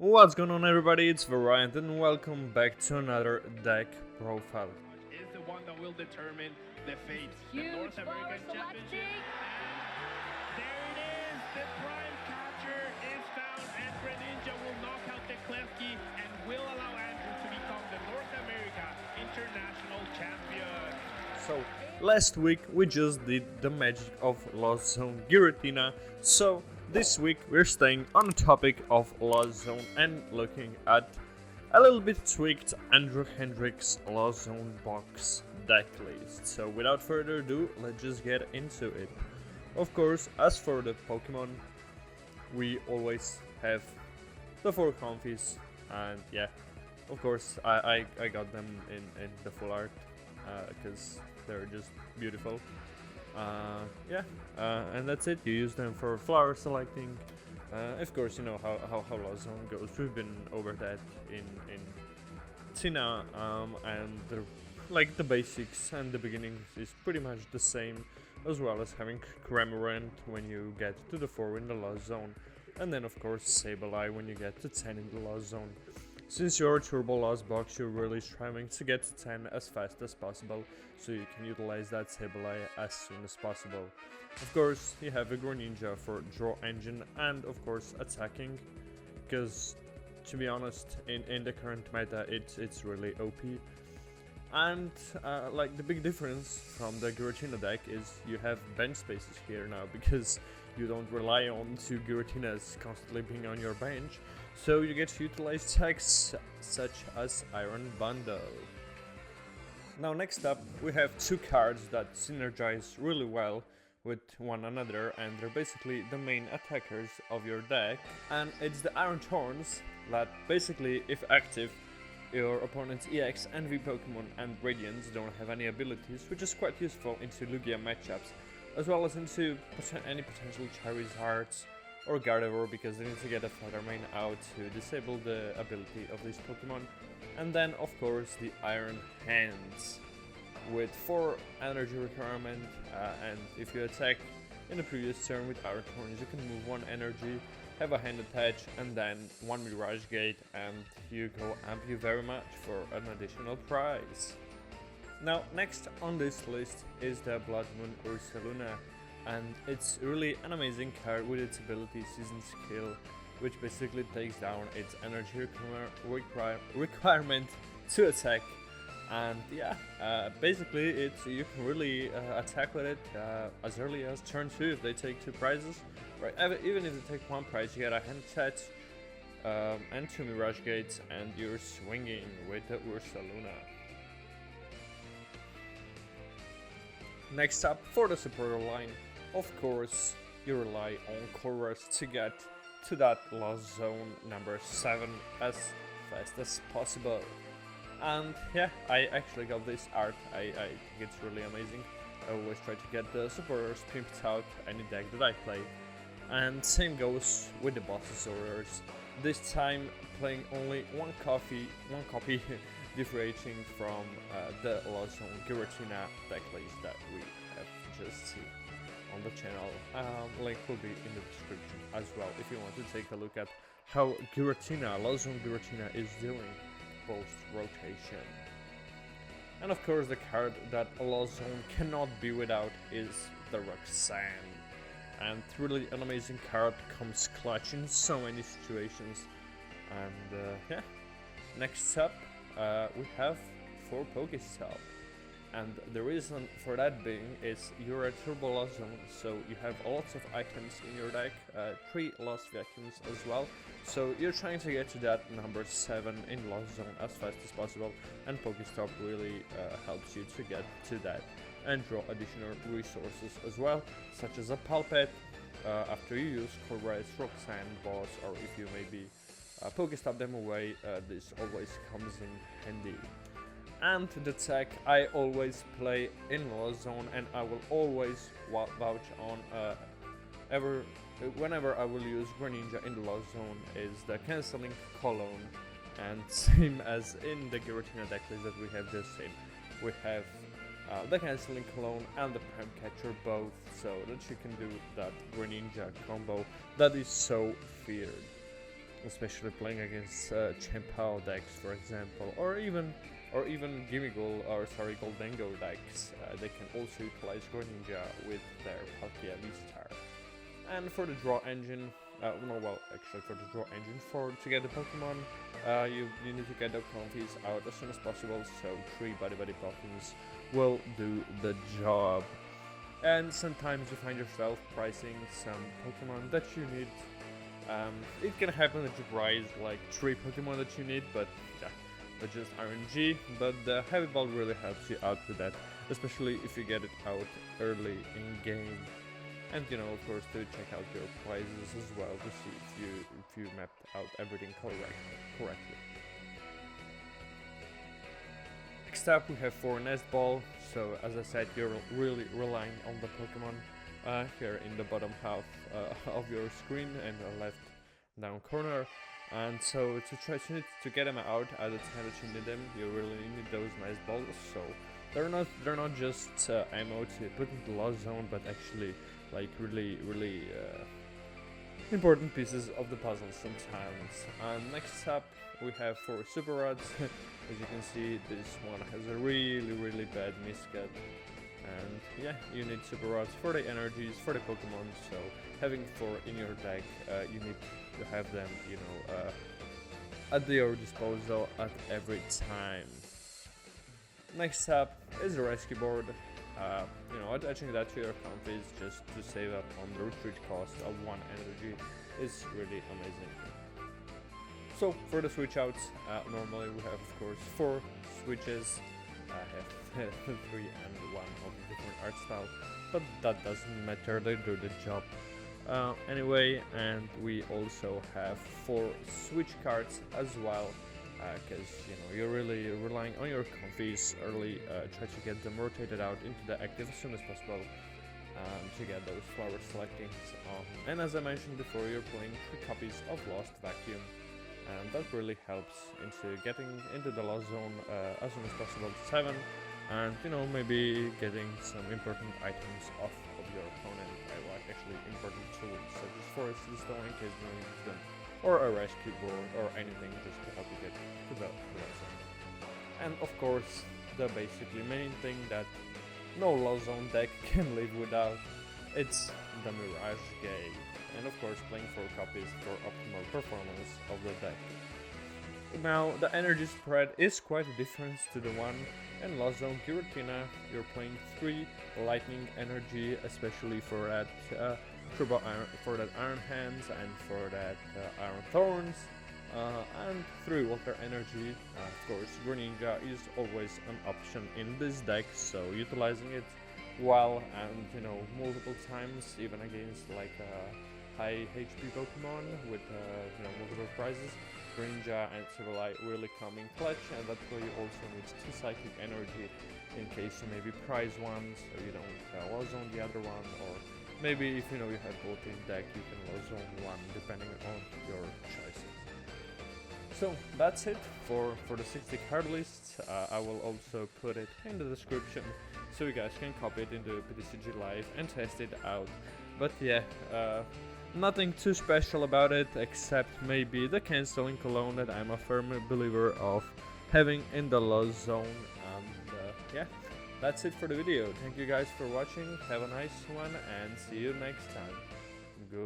What's going on, everybody? It's Vaaraiant and welcome back to another deck profile. Is the one that will determine the fate. The Huge North American flower Championship. And there it is. The prime catcher is found, and Greninja will knock out the Klefki and will allow Andrew to become the North America International Champion. So, last week we just did the magic of Lost Zone Giratina, so this week we're staying on the topic of Lost Zone and looking at a little bit tweaked Andrew Hendrick's Lost Zone box deck list. So without further ado, let's just get into it. Of course, as for the Pokemon, we always have the 4 Comfeys, and yeah, of course I got them in the full art because they're just beautiful. And that's it. You use them for flower selecting. Of course, you know how Lost Zone goes. We've been over that in Tina, and the basics and the beginning is pretty much the same, as well as having Cramorant when you get to the 4 in the Lost Zone, and then of course Sableye when you get to 10 in the Lost Zone. Since you're a Turbo Lost box, you're really striving to get to 10 as fast as possible, so you can utilize that Sableye as soon as possible. Of course, you have a Greninja for draw engine and of course attacking, because to be honest, in the current meta, it's really OP. And like the big difference from the Giratina deck is you have bench spaces here now, because you don't rely on 2 Giratinas constantly being on your bench. So you get to utilize techs such as Iron Bundle. Now next up, we have 2 cards that synergize really well with one another, and they're basically the main attackers of your deck. And it's the Iron Thorns that basically, if active, your opponent's EX and V Pokemon and Radiants don't have any abilities, which is quite useful into Lugia matchups, as well as into any potential Charizards or Gardevoir, because they need to get a Flutter Mane out to disable the ability of this Pokemon. And then of course the Iron Hands with 4 energy requirement, and if you attack in the previous turn with Iron Thorns, you can move 1 energy, have a hand attached, and then 1 Mirage Gate, and you go amp you very much for an additional prize. Now next on this list is the Bloodmoon Ursaluna, and it's really an amazing card with its ability Season Skill, which basically takes down its energy requirement to attack. And yeah, basically you can really attack with it as early as turn 2 if they take 2 prizes. Right, even if they take 1 prize, you get a hand set and 2 Mirage Gates, and you're swinging with the Ursaluna. Next up, for the supporter line, of course, you rely on Colress to get to that Lost Zone number 7 as fast as possible. And yeah, I actually got this art. I think it's really amazing. I always try to get the supporters pimped out any deck that I play. And same goes with the boss's orders. This time playing only one copy differentiating from the Lost Zone Giratina decklist that we have just seen on the channel. Link will be in the description as well if you want to take a look at how Lost Zone Giratina is doing post-rotation. And of course the card that Lost Zone cannot be without is the Roxanne. And really an amazing card, comes clutch in so many situations. And yeah, next up we have 4 PokéStop. And the reason for that being is you're a Turbo Lost Zone, so you have lots of items in your deck, 3 Lost Vacuums as well. So you're trying to get to that number 7 in Lost Zone as fast as possible, and PokéStop really helps you to get to that and draw additional resources as well, such as a Palpet after you use Colress, Roxanne, Boss, or if you maybe PokéStop them away, this always comes in handy. And the tech I always play in Lost Zone, and I will always vouch on whenever I will use Greninja in the Lost Zone, is the Canceling Cologne. And same as in the Giratina decklist that we have just seen, we have the Canceling Cologne and the Prime Catcher both, so that you can do that Greninja combo that is so feared. especially playing against Chempao decks, for example, or even Goldengo decks. They can also utilize Greninja with their Palkia VSTAR. And for the draw engine, for the draw engine to get the Pokemon, you need to get the Comfeys out as soon as possible, so 3 Buddy Pokémons will do the job. And sometimes you find yourself pricing some Pokemon that you need. It can happen that you price like 3 Pokemon that you need, but yeah, that's just RNG. But the Heavy Ball really helps you out with that, especially if you get it out early in game. And of course, to check out your prices as well to see if you mapped out everything correctly. Next up, we have for Nest Ball. So as I said, you're really relying on the Pokemon here in the bottom half of your screen and the left down corner. And so to get them out at the time that you need them, you really need those Nest Balls. So they're not just ammo to put into the Lost Zone, but actually like really important pieces of the puzzle sometimes. Next up, we have for Super Rods. As you can see, this one has a really bad miscut, and yeah, you need Super Rods for the energies, for the Pokemon. So having 4 in your deck, you need to have them, at your disposal at every time. Next up is the Rescue Board. Attaching that to your Comfeys just to save up on the retreat cost of 1 energy is really amazing. So for the switch outs, normally we have of course 4 switches. I have 3 and 1 of the different art style, but that doesn't matter, they do the job. Anyway, and we also have 4 switch cards as well, because you're really relying on your Comfeys early. Try to get them rotated out into the active as soon as possible to get those flower selectings. And as I mentioned before, you're playing 3 copies of Lost Vacuum, and that really helps into getting into the Lost Zone as soon as possible to 7, and maybe getting some important items off of your opponent, actually important tools such as Forest Stone in case you use them, or a Rescue Board or anything just to help you get to the Lost Zone. And of course, the basically main thing that no Lost Zone deck can live without, it's the Mirage Gate, and of course playing 4 copies for optimal performance of the deck. Now the energy spread is quite a difference to the one in Lost Zone Giratina. You're playing 3 lightning energy, especially for that Turbo Iron, for that Iron Hands and for that Iron Thorns, and 3 water energy. Of course, Greninja is always an option in this deck, so utilizing it well and multiple times, even against like high HP Pokemon with multiple prizes. Greninja and Sableye really come in clutch, and that's why you also need 2 psychic energy in case you maybe prize one, so you don't Lost Zone the other one, or maybe if you have both in deck, you can Lost Zone one depending on your choices. So that's it for the 60 card list. I will also put it in the description so you guys can copy it into PTCG Live and test it out. But yeah, nothing too special about it, except maybe the Canceling Cologne that I'm a firm believer of having in the Lost Zone. And yeah, that's it for the video. Thank you guys for watching, have a nice one, and see you next time.